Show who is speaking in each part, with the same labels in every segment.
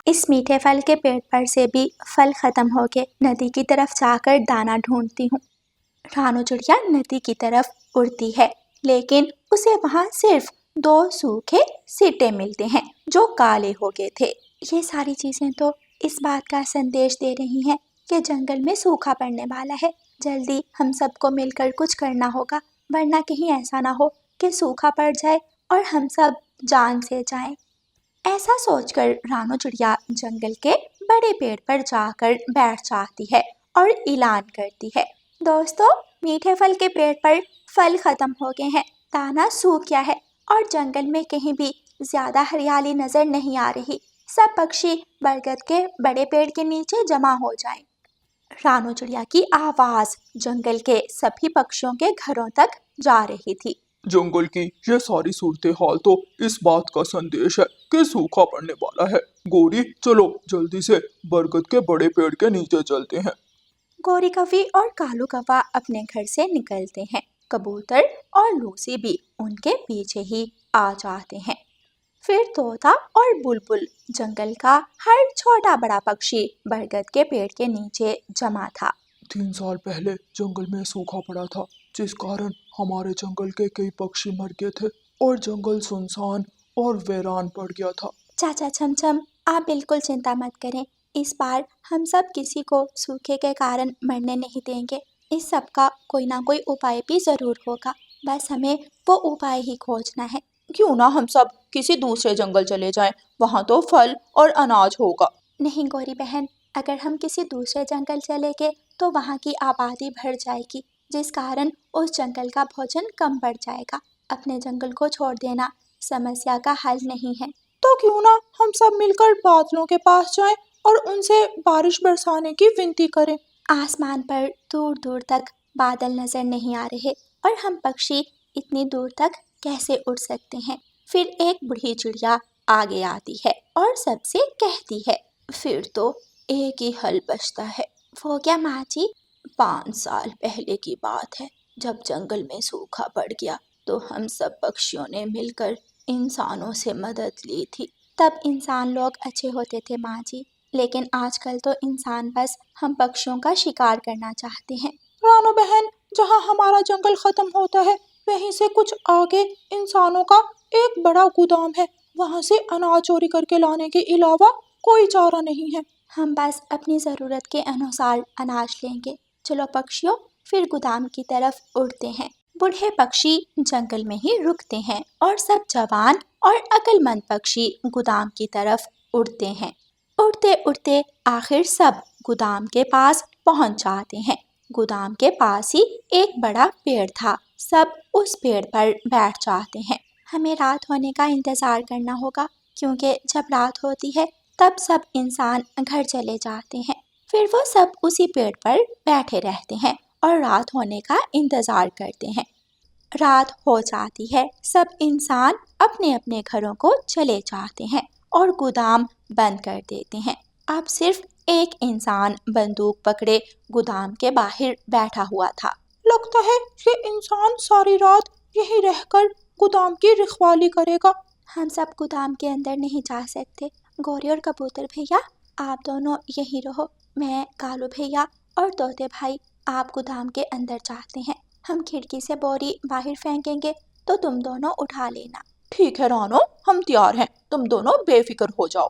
Speaker 1: इस मीठे फल के पेड़ पर से भी फल खत्म हो के नदी की तरफ जाकर दाना ढूंढती हूँ। रानू चिड़िया नदी की तरफ उड़ती है, लेकिन उसे वहाँ सिर्फ 2 सूखे सिट्टे मिलते हैं जो काले हो गए थे। ये सारी चीजें तो इस बात का संदेश दे रही हैं कि जंगल में सूखा पड़ने वाला है। जल्दी हम सबको मिलकर कुछ करना होगा, वरना कहीं ऐसा ना हो कि सूखा पड़ जाए और हम सब जान से जाएं। ऐसा सोचकर रानू चिड़िया जंगल के बड़े पेड़ पर जाकर बैठ जाती है और ऐलान करती है, दोस्तों, मीठे फल के पेड़ पर फल खत्म हो गए हैं, दाना सूख गया है और जंगल में कहीं भी ज्यादा हरियाली नजर नहीं आ रही। सब पक्षी बरगद के बड़े पेड़ के नीचे जमा हो जाएं। रानू चिड़िया की आवाज जंगल के सभी पक्षियों के घरों तक जा रही थी।
Speaker 2: जंगल की ये सारी सूरत हाल तो इस बात का संदेश है कि सूखा पड़ने वाला है। गोरी, चलो जल्दी से बरगद के बड़े पेड़ के नीचे चलते हैं।
Speaker 1: गोरी कौवी और कालू कौवा अपने घर से निकलते हैं। कबूतर और लूसी भी उनके पीछे ही आ जाते हैं। फिर तोता और बुलबुल, जंगल का हर छोटा बड़ा पक्षी बरगद के पेड़ के नीचे जमा था।
Speaker 2: 3 साल पहले जंगल में सूखा पड़ा था, जिस कारण हमारे जंगल के कई पक्षी मर गए थे और जंगल सुनसान और वीरान पड़ गया था।
Speaker 1: चाचा छमछम, आप बिल्कुल चिंता मत करें। इस बार हम सब किसी को सूखे के कारण मरने नहीं देंगे। इस सब का कोई ना कोई उपाय भी जरूर होगा, बस हमें वो उपाय ही खोजना है।
Speaker 3: क्यों ना हम सब किसी दूसरे जंगल चले जाएं, वहाँ तो फल और अनाज होगा।
Speaker 1: नहीं गोरी बहन, अगर हम किसी दूसरे जंगल चले गए तो वहाँ की आबादी बढ़ जाएगी, जिस कारण उस जंगल का भोजन कम बढ़ जाएगा। अपने जंगल को छोड़ देना समस्या का हल नहीं है।
Speaker 3: तो क्यों ना हम सब मिलकर बादलों के पास जाएं और उनसे बारिश बरसाने की विनती करें।
Speaker 1: आसमान पर दूर दूर तक बादल नजर नहीं आ रहे और हम पक्षी इतनी दूर तक कैसे उड़ सकते हैं। फिर एक बूढ़ी चिड़िया आगे आती है और सबसे कहती है,
Speaker 3: फिर तो एक ही हल बचता है।
Speaker 1: वो क्या माँ जी?
Speaker 3: 5 साल पहले की बात है, जब जंगल में सूखा पड़ गया तो हम सब पक्षियों ने मिलकर इंसानों से मदद ली थी।
Speaker 1: तब इंसान लोग अच्छे होते थे माँ जी, लेकिन आजकल तो इंसान बस हम पक्षियों का शिकार करना चाहते हैं।
Speaker 3: रानू बहन, जहाँ हमारा जंगल खत्म होता है वहीं से कुछ आगे इंसानों का एक बड़ा गोदाम है। वहाँ से अनाज चोरी करके लाने के अलावा कोई चारा नहीं है।
Speaker 1: हम बस अपनी ज़रूरत के अनुसार अनाज लेंगे। चलो पक्षियों, फिर गोदाम की तरफ उड़ते हैं। बूढ़े पक्षी जंगल में ही रुकते हैं और सब जवान और अक्लमंद पक्षी गोदाम की तरफ उड़ते हैं। उड़ते उड़ते आखिर सब गोदाम के पास पहुंच जाते हैं। गोदाम के पास ही एक बड़ा पेड़ था। सब उस पेड़ पर बैठ जाते हैं। हमें रात होने का इंतज़ार करना होगा, क्योंकि जब रात होती है तब सब इंसान घर चले जाते हैं। फिर वो सब उसी पेड़ पर बैठे रहते हैं और रात होने का इंतज़ार करते हैं। रात हो जाती है, सब इंसान अपने अपने घरों को चले जाते हैं और गोदाम बंद कर देते हैं। अब सिर्फ एक इंसान बंदूक पकड़े गोदाम के बाहर बैठा हुआ था।
Speaker 3: लगता है ये इंसान सारी रात यहीं रहकर गोदाम की रखवाली करेगा।
Speaker 1: हम सब गोदाम के अंदर नहीं जा सकते। गौरी और कबूतर भैया, आप दोनों यहीं रहो। मैं, कालू भैया और तोते भाई आप गोदाम के अंदर जाते हैं। हम खिड़की से बोरी बाहर फेंकेंगे तो तुम दोनों उठा लेना।
Speaker 3: ठीक है रानो, हम तैयार हैं, तुम दोनों बेफिक्र हो जाओ।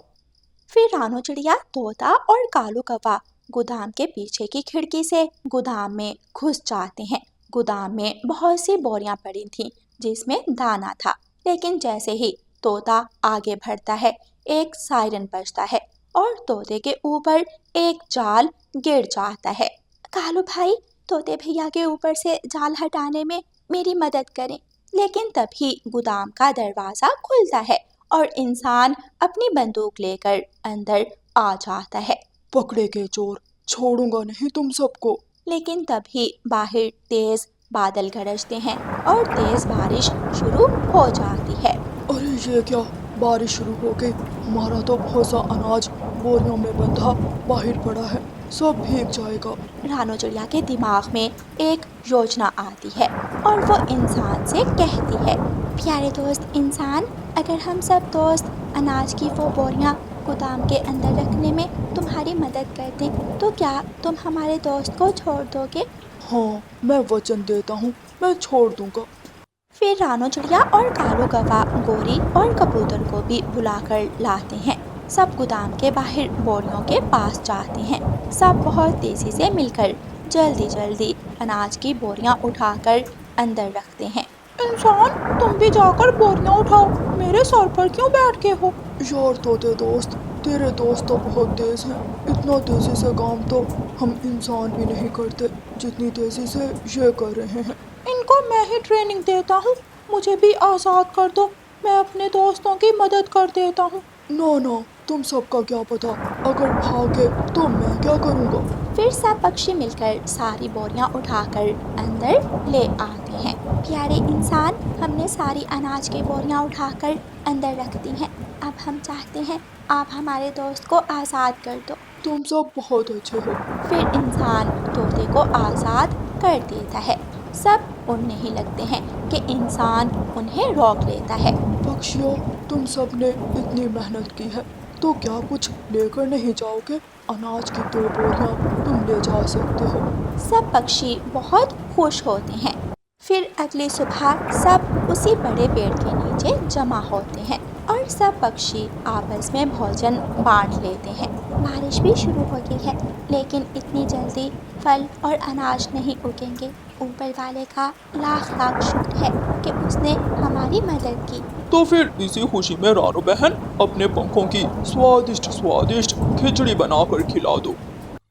Speaker 1: फिर रानू चिड़िया, तोता और कालू कौवा गोदाम के पीछे की खिड़की से गोदाम में घुस जाते हैं। गोदाम में बहुत सी बोरियां पड़ी थीं जिसमें दाना था, लेकिन जैसे ही तोता आगे बढ़ता है एक सायरन बजता है और तोते के ऊपर एक जाल गिर जाता है। कालू भाई, तोते भैया के ऊपर से जाल हटाने में मेरी मदद करें। लेकिन तभी गोदाम का दरवाज़ा खुलता है और इंसान अपनी बंदूक लेकर अंदर आ जाता है।
Speaker 2: पकड़े के चोर, छोड़ूंगा नहीं तुम सबको।
Speaker 1: लेकिन तभी बाहर तेज बादल गरजते हैं और तेज बारिश शुरू हो जाती है।
Speaker 2: अरे ये क्या, बारिश शुरू हो गई। हमारा तो बहुत सा अनाज बोरियों में बंधा बाहर पड़ा है, सब भीग जाएगा।
Speaker 1: रानू चिड़िया के दिमाग में एक योजना आती है और वो इंसान से कहती है, प्यारे दोस्त इंसान, अगर हम सब दोस्त अनाज की वो बोरियां गोदाम के अंदर रखने में तुम्हारी मदद कर दें तो क्या तुम हमारे दोस्त को छोड़ दोगे?
Speaker 2: हाँ, मैं वचन देता हूँ, मैं छोड़ दूंगा।
Speaker 1: फिर रानो चिड़िया और कालो कौवा गोरी और कबूतर को भी बुलाकर लाते हैं। सब गोदाम के बाहर बोरियों के पास जाते हैं। सब बहुत तेजी से मिलकर जल्दी जल्दी अनाज की बोरियां उठाकर अंदर रखते हैं।
Speaker 3: इंसान, तुम भी जाकर बोरियां उठाओ, मेरे सर पर क्यों बैठ के हो?
Speaker 2: यार तोते दोस्त, तेरे दोस्त तो बहुत तेज हैं। इतना तेजी से काम तो हम इंसान भी नहीं करते जितनी तेजी से ये कर रहे हैं।
Speaker 3: इनको मैं ही ट्रेनिंग देता हूँ, मुझे भी आज़ाद कर दो, मैं अपने दोस्तों की मदद कर देता हूँ।
Speaker 2: ना ना, तुम सबका क्या पता, अगर भागे तो मैं क्या करूँगा।
Speaker 1: फिर सब पक्षी मिलकर सारी बोरियां उठाकर अंदर ले आते हैं। प्यारे इंसान, हमने सारी अनाज की बोरियां उठाकर अंदर रख दी हैं। अब हम चाहते हैं आप हमारे दोस्त को आज़ाद कर दो।
Speaker 2: तुम सब बहुत अच्छे हो।
Speaker 1: फिर इंसान तोते को आज़ाद कर देता है। सब उड़ने ही लगते हैं कि इंसान उन्हें रोक लेता है।
Speaker 2: पक्षियों, तुम सब ने इतनी मेहनत की है तो क्या कुछ लेकर नहीं जाओगे? अनाज की 2 बोरियां तुम ले जा सकते हो।
Speaker 1: सब पक्षी बहुत खुश होते हैं। फिर अगली सुबह सब उसी बड़े पेड़ के नीचे जमा होते हैं और सब पक्षी आपस में भोजन बांट लेते हैं। बारिश भी शुरू हो गई है, लेकिन इतनी जल्दी फल और अनाज नहीं उगेंगे। ऊपर वाले का लाख लाख शुक्र है कि उसने हमारी मदद की।
Speaker 2: तो फिर इसी खुशी में रानो बहन अपने पंखों की स्वादिष्ट स्वादिष्ट खिचड़ी बनाकर खिला दो।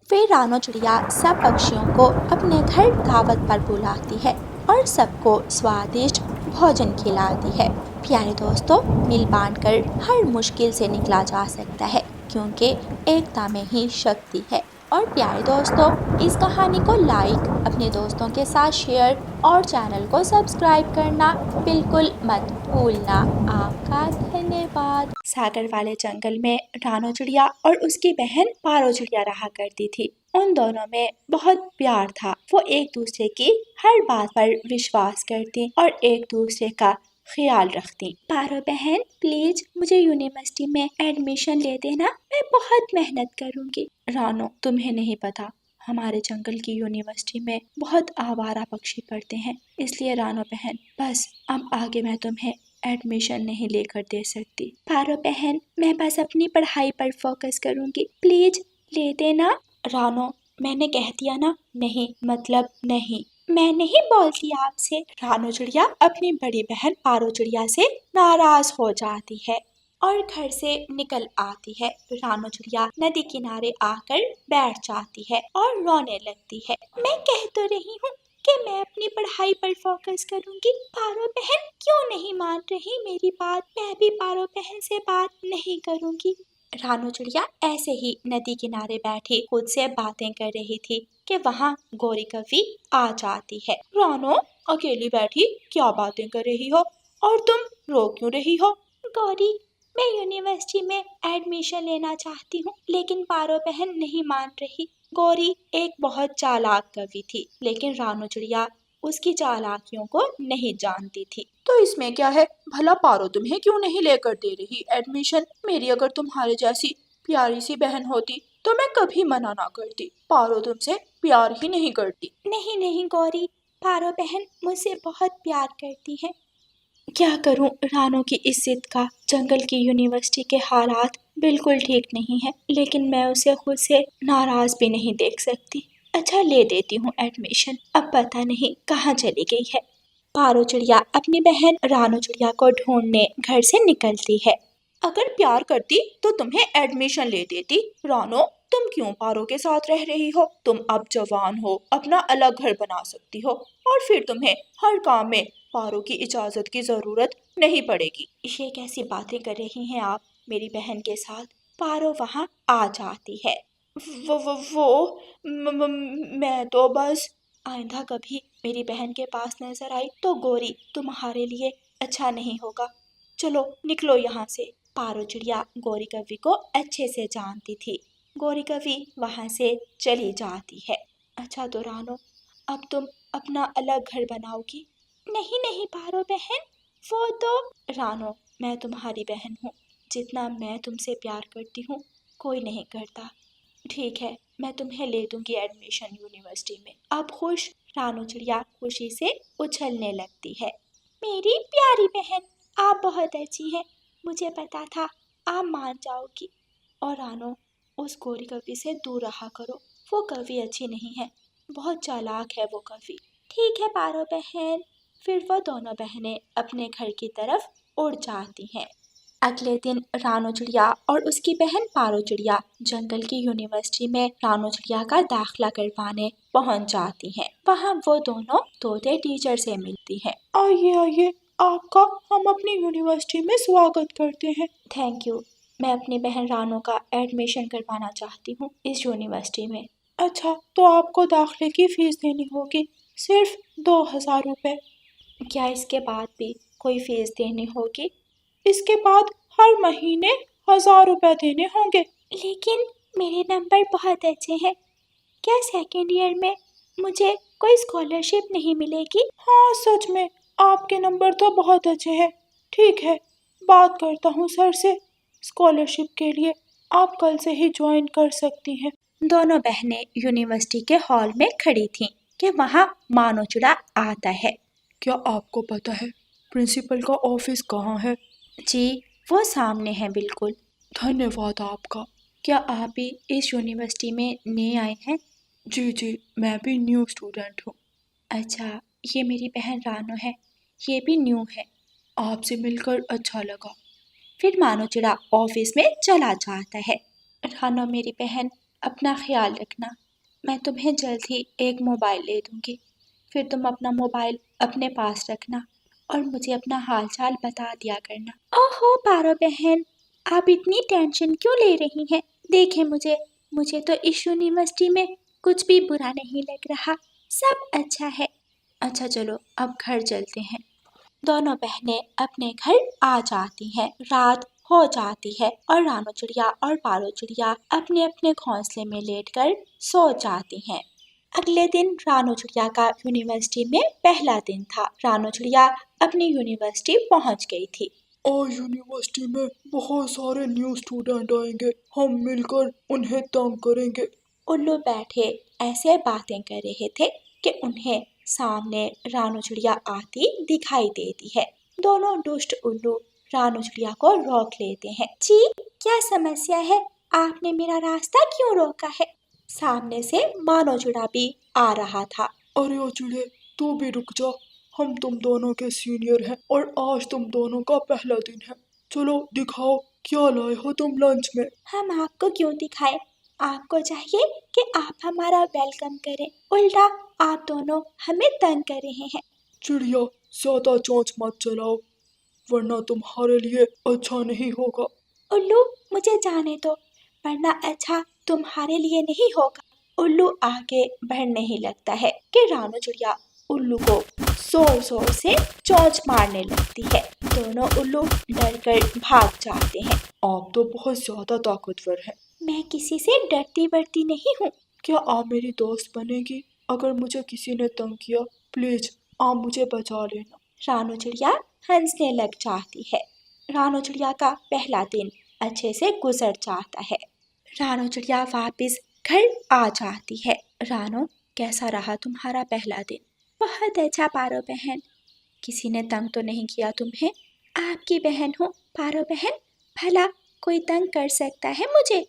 Speaker 1: फिर रानो चिड़िया सब पक्षियों को अपने घर दावत पर बुलाती है और सबको स्वादिष्ट भोजन खिलाती है। प्यारे दोस्तों, मिल बांटकर हर मुश्किल से निकला जा सकता है, क्योंकि एकता में ही शक्ति है। और प्यारे दोस्तों, इस कहानी को लाइक, अपने दोस्तों के साथ शेयर और चैनल को सब्सक्राइब करना बिल्कुल मत भूलना। आपका धन्यवाद। सागर वाले जंगल में रानो चिड़िया और उसकी बहन पारो चिड़िया रहा करती थी। उन दोनों में बहुत प्यार था। वो एक दूसरे की हर बात पर विश्वास करती और एक दूसरे का ख्याल रखती। पारो बहन, प्लीज मुझे यूनिवर्सिटी में एडमिशन ले देना, मैं बहुत मेहनत करूंगी। रानो, तुम्हें नहीं पता, हमारे जंगल की यूनिवर्सिटी में बहुत आवारा पक्षी पढ़ते हैं, इसलिए रानो बहन, बस अब आगे मैं तुम्हें एडमिशन नहीं लेकर दे सकती। पारो बहन, मैं बस अपनी पढ़ाई पर फोकस करूंगी, प्लीज ले देना। रानो, मैंने कह दिया ना, नहीं मतलब नहीं। मैं नहीं बोलती आपसे। रानो चिड़िया अपनी बड़ी बहन पारो चिड़िया से नाराज हो जाती है और घर से निकल आती है। रानो चिड़िया नदी किनारे आकर बैठ जाती है और रोने लगती है। मैं कह तो रही हूँ कि मैं अपनी पढ़ाई पर फोकस करूंगी। पारो बहन क्यों नहीं मान रही मेरी बात? मैं भी पारो बहन से बात नहीं करूंगी। रानो चिड़िया ऐसे ही नदी किनारे बैठी खुद से बातें कर रही थी कि वहाँ गौरी कवि आ जाती है। रानो, अकेली बैठी क्या बातें कर रही हो और तुम रो क्यों रही हो? गौरी, मैं यूनिवर्सिटी में एडमिशन लेना चाहती हूँ, लेकिन पारो बहन नहीं मान रही। गौरी एक बहुत चालाक कवि थी, लेकिन रानो चिड़िया उसकी चालाकियों को नहीं जानती थी।
Speaker 3: तो इसमें क्या है, भला पारो तुम्हें क्यों नहीं लेकर दे रही एडमिशन? मेरी अगर तुम्हारे जैसी प्यारी सी बहन होती तो मैं कभी मना ना करती। पारो तुमसे प्यार ही नहीं करती।
Speaker 1: नहीं नहीं गौरी, पारो बहन मुझसे बहुत प्यार करती है। क्या करूं, रानो की इस जिद का। जंगल की यूनिवर्सिटी के हालात बिल्कुल ठीक नहीं है, लेकिन मैं उसे खुद से नाराज भी नहीं देख सकती। अच्छा, ले देती हूँ एडमिशन, अब पता नहीं कहाँ चली गई है। पारो चिड़िया अपनी बहन रानो चिड़िया को ढूंढने घर से निकलती है।
Speaker 3: अगर प्यार करती तो तुम्हें एडमिशन ले देती। रानो, तुम क्यों पारो के साथ रह रही हो? तुम अब जवान हो, अपना अलग घर बना सकती हो और फिर तुम्हें हर काम में पारो की इजाजत की जरूरत नहीं पड़ेगी।
Speaker 1: ये कैसी बातें कर रही हैं आप मेरी बहन के साथ? पारो वहाँ आ जाती है।
Speaker 3: मैं तो बस।
Speaker 1: आइंदा कभी मेरी बहन के पास नजर आई तो गौरी तुम्हारे लिए अच्छा नहीं होगा। चलो निकलो यहाँ से। पारो चिड़िया गौरी कवि को अच्छे से जानती थी। गौरी कवि वहाँ से चली जाती है। अच्छा तो रानो, अब तुम अपना अलग घर बनाओगी? नहीं नहीं पारो बहन, वो तो। रानो, मैं तुम्हारी बहन हूँ, जितना मैं तुमसे प्यार करती हूँ कोई नहीं करता। ठीक है, मैं तुम्हें ले दूंगी एडमिशन यूनिवर्सिटी में। अब खुश? रानू चिड़िया खुशी से उछलने लगती है। मेरी प्यारी बहन, आप बहुत अच्छी हैं। मुझे पता था आप मान जाओगी। और रानू, उस गोरी कवि से दूर रहा करो, वो कवि अच्छी नहीं है, बहुत चालाक है वो कवि। ठीक है पारो बहन। फिर वो दोनों बहनें अपने घर की तरफ उड़ जाती हैं। अगले दिन रानू चिड़िया और उसकी बहन पारो चिड़िया जंगल की यूनिवर्सिटी में रानू चिड़िया का दाखिला करवाने पहुंच जाती हैं। वहां वो दोनों तोते टीचर से मिलती हैं।
Speaker 3: आइए आइए, आपका हम अपनी यूनिवर्सिटी में स्वागत करते हैं।
Speaker 1: Thank you. मैं अपनी बहन रानू का एडमिशन करवाना चाहती हूँ इस यूनिवर्सिटी में।
Speaker 3: अच्छा, तो आपको दाखिले की फीस देनी होगी, सिर्फ 2000 रुपये।
Speaker 1: क्या इसके बाद भी कोई फीस देनी होगी?
Speaker 3: इसके बाद हर महीने 1000 रुपये देने होंगे।
Speaker 1: लेकिन मेरे नंबर बहुत अच्छे हैं, क्या सेकेंड ईयर में मुझे कोई स्कॉलरशिप नहीं मिलेगी?
Speaker 3: हाँ, सच में आपके नंबर तो बहुत अच्छे हैं। ठीक है, बात करता हूँ सर से। स्कॉलरशिप के लिए आप कल से ही ज्वाइन कर सकती हैं।
Speaker 1: दोनों बहनें यूनिवर्सिटी के हॉल में खड़ी थीं कि वहाँ मानो चिड़ा आता है।
Speaker 3: क्या आपको पता है प्रिंसिपल का ऑफिस कहाँ है?
Speaker 1: जी, वो सामने है बिल्कुल।
Speaker 3: धन्यवाद आपका।
Speaker 1: क्या आप भी इस यूनिवर्सिटी में नए आए हैं?
Speaker 3: जी, मैं भी न्यू स्टूडेंट हूँ।
Speaker 1: अच्छा, ये मेरी बहन रानो है, ये भी न्यू है।
Speaker 3: आपसे मिलकर अच्छा लगा।
Speaker 1: फिर मानो चिड़ा ऑफिस में चला जाता है। रानो मेरी बहन, अपना ख्याल रखना। मैं तुम्हें जल्द ही एक मोबाइल ले दूंगी। फिर तुम अपना मोबाइल अपने पास रखना और मुझे अपना हाल चाल बता दिया करना। ओहो पारो बहन, आप इतनी टेंशन क्यों ले रही हैं? देखें मुझे तो इस यूनिवर्सिटी में कुछ भी बुरा नहीं लग रहा, सब अच्छा है। अच्छा चलो अब घर चलते हैं। दोनों बहनें अपने घर आ जाती हैं। रात हो जाती है और रानू चिड़िया और पारो चिड़िया अपने अपने घोंसले में लेटकर सो जाती हैं। अगले दिन रानू चिड़िया का यूनिवर्सिटी में पहला दिन था। रानू चिड़िया अपनी यूनिवर्सिटी पहुंच गई थी।
Speaker 2: और यूनिवर्सिटी में बहुत सारे न्यू स्टूडेंट आएंगे, हम मिलकर उन्हें तंग करेंगे।
Speaker 1: उल्लू बैठे ऐसे बातें कर रहे थे कि उन्हें सामने रानू चिड़िया आती दिखाई देती है। दोनों दुष्ट उल्लू रानू चिड़िया को रोक लेते हैं। जी, क्या समस्या है? आपने मेरा रास्ता क्यों रोका है? सामने से मानो चिड़ा भी आ रहा था।
Speaker 2: अरे ओ चिड़े, तू भी रुक जा, हम तुम दोनों के सीनियर हैं और आज तुम दोनों का पहला दिन है। चलो दिखाओ क्या लाए हो तुम लंच में।
Speaker 1: हम आपको क्यों दिखाएं? आपको चाहिए कि आप हमारा वेलकम करें, उल्टा आप दोनों हमें तंग कर रहे हैं।
Speaker 2: चिड़िया, ज्यादा चोंच मत चलाओ वरना तुम्हारे लिए अच्छा नहीं होगा।
Speaker 1: उल्लू, मुझे जाने दो, वरना अच्छा तुम्हारे लिए नहीं होगा। उल्लू आगे बढ़ने ही लगता है कि रानू चिड़िया उल्लू को जोर जोर से चोंच मारने लगती है। दोनों उल्लू डरकर भाग जाते हैं।
Speaker 2: आप तो बहुत ज्यादा ताकतवर हैं।
Speaker 1: मैं किसी से डरती बरती नहीं हूँ।
Speaker 2: क्या आप मेरी दोस्त बनेगी? अगर मुझे किसी ने तंग किया प्लीज आप मुझे बचा लेना।
Speaker 1: रानू चिड़िया हंसने लग जाती है। रानू चिड़िया का पहला दिन अच्छे से गुजर जाता है। रानू चिड़िया वापस घर आ जाती है। रानू, कैसा रहा तुम्हारा पहला दिन? बहुत अच्छा पारो बहन। किसी ने तंग तो नहीं किया तुम्हें? आपकी बहन हूँ पारो बहन, भला कोई तंग कर सकता है मुझे?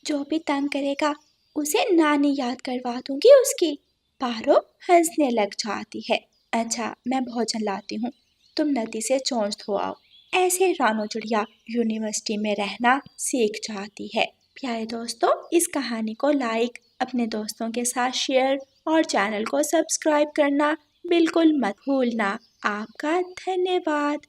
Speaker 1: जो भी तंग करेगा उसे नानी याद करवा दूंगी उसकी। पारो हंसने लग जाती है। अच्छा, मैं भोजन लाती हूँ, तुम नदी से चोंच धो आओ। ऐसे रानू चिड़िया यूनिवर्सिटी में रहना सीख जाती है। प्यारे दोस्तों, इस कहानी को लाइक, अपने दोस्तों के साथ शेयर और चैनल को सब्सक्राइब करना बिल्कुल मत भूलना। आपका धन्यवाद।